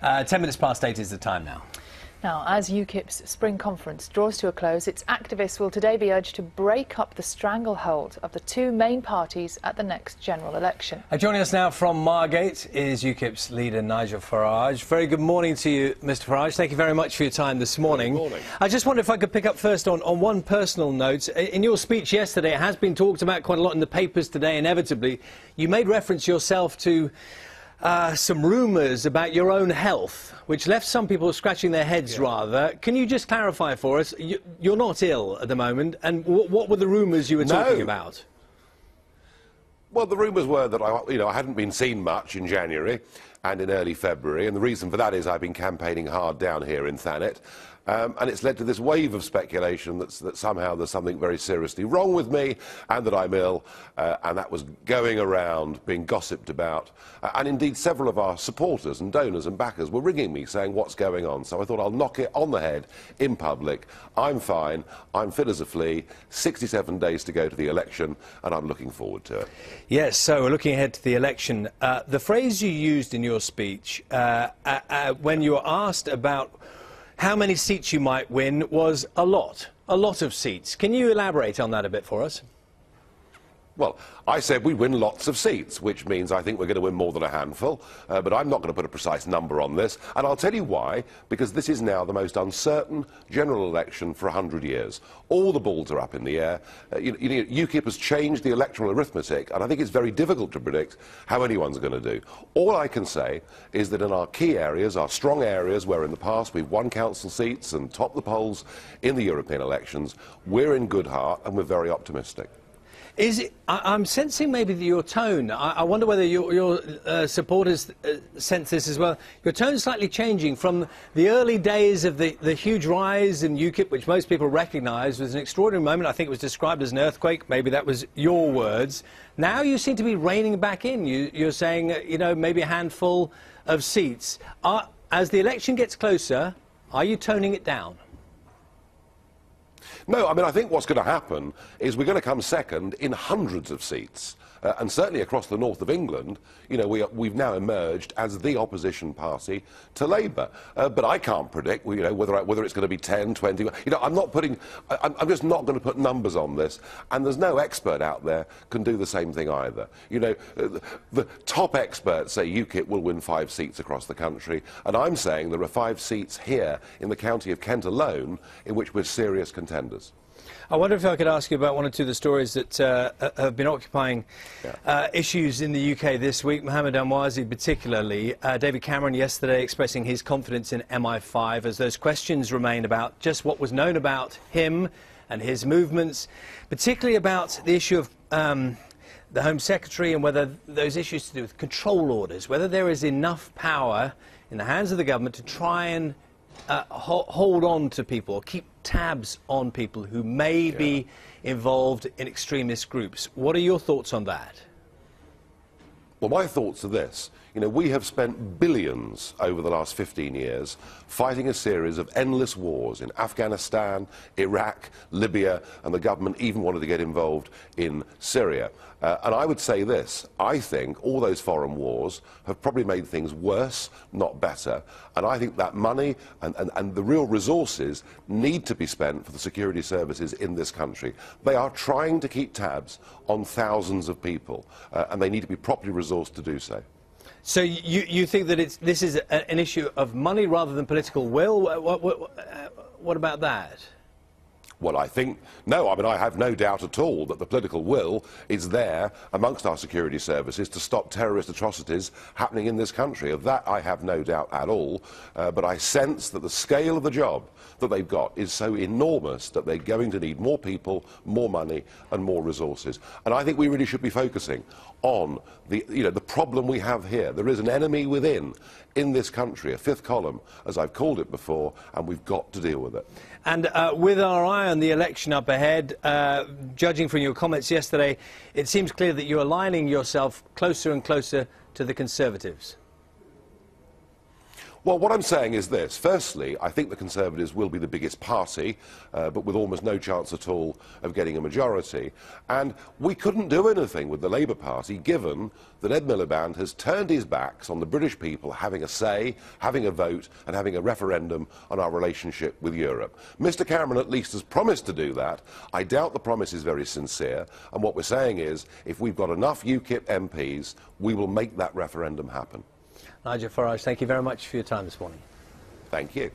10 minutes past 8 is the time now. Now, as UKIP's spring conference draws to a close, its activists will today be urged to break up the stranglehold of the two main parties at the next general election. Joining us now from Margate is UKIP's leader, Nigel Farage. Very good morning to you, Mr Farage. Thank you very much for your time this morning. Good morning. I just wonder if I could pick up first on one personal note. In your speech yesterday, it has been talked about quite a lot in the papers today, inevitably. You made reference yourself to some rumours about your own health, which left some people scratching their heads rather. Can you just clarify for us, you're not ill at the moment, and what were the rumours you were talking about? Well, the rumours were that I hadn't been seen much in January and in early February, and the reason for that is I've been campaigning hard down here in Thanet. And it's led to this wave of speculation that somehow there's something very seriously wrong with me and that I'm ill, and that was going around, being gossiped about. And indeed, several of our supporters and donors and backers were ringing me saying, what's going on? So I thought I'll knock it on the head in public. I'm fine, I'm fit as a flea, 67 days to go to the election, and I'm looking forward to it. Yes, so we're looking ahead to the election. The phrase you used in your speech when you were asked about how many seats you might win was a lot of seats. Can you elaborate on that a bit for us? Well, I said we win lots of seats, which means I think we're going to win more than a handful, but I'm not going to put a precise number on this, and I'll tell you why, because this is now the most uncertain general election for 100 years. All the balls are up in the air. UKIP has changed the electoral arithmetic, and I think it's very difficult to predict how anyone's going to do. All I can say is that in our key areas, our strong areas, where in the past we've won council seats and topped the polls in the European elections, we're in good heart and we're very optimistic. I'm sensing maybe your tone. I wonder whether your supporters sense this as well. Your tone is slightly changing from the early days of the huge rise in UKIP, which most people recognise was an extraordinary moment. I think it was described as an earthquake. Maybe that was your words. Now you seem to be reining back in. You're saying, maybe a handful of seats. As the election gets closer, are you toning it down? No, I mean, I think what's going to happen is we're going to come second in hundreds of seats. And certainly across the north of England, we've now emerged as the opposition party to Labour. But I can't predict, whether it's going to be 10, 20. I'm just not going to put numbers on this. And there's no expert out there can do the same thing either. The top experts say UKIP will win 5 seats across the country. And I'm saying there are 5 seats here in the county of Kent alone in which we're serious contenders. I wonder if I could ask you about one or two of the stories that have been occupying issues in the UK this week. Mohammed Al-Mwazi particularly. David Cameron yesterday expressing his confidence in MI5 as those questions remain about just what was known about him and his movements, particularly about the issue of the Home Secretary and whether those issues to do with control orders, whether there is enough power in the hands of the government to try and hold on to people, keep tabs on people who may be involved in extremist groups. What are your thoughts on that? Well, my thoughts are this. We have spent billions over the last 15 years fighting a series of endless wars in Afghanistan, Iraq, Libya, and the government even wanted to get involved in Syria. And I would say this, I think all those foreign wars have probably made things worse, not better. And I think that money and the real resources need to be spent for the security services in this country. They are trying to keep tabs on thousands of people, and they need to be properly resourced to do so. So you think that this is an issue of money rather than political will? What about that? Well, I have no doubt at all that the political will is there amongst our security services to stop terrorist atrocities happening in this country. Of that, I have no doubt at all. But I sense that the scale of the job that they've got is so enormous that they're going to need more people, more money, and more resources. And I think we really should be focusing on the problem we have here. There is an enemy within in this country, a fifth column, as I've called it before, and we've got to deal with it. And with our eye on the election up ahead, judging from your comments yesterday, it seems clear that you're aligning yourself closer and closer to the Conservatives. Well, what I'm saying is this. Firstly, I think the Conservatives will be the biggest party, but with almost no chance at all of getting a majority. And we couldn't do anything with the Labour Party, given that Ed Miliband has turned his backs on the British people having a say, having a vote, and having a referendum on our relationship with Europe. Mr. Cameron at least has promised to do that. I doubt the promise is very sincere. And what we're saying is, if we've got enough UKIP MPs, we will make that referendum happen. Nigel Farage, thank you very much for your time this morning. Thank you.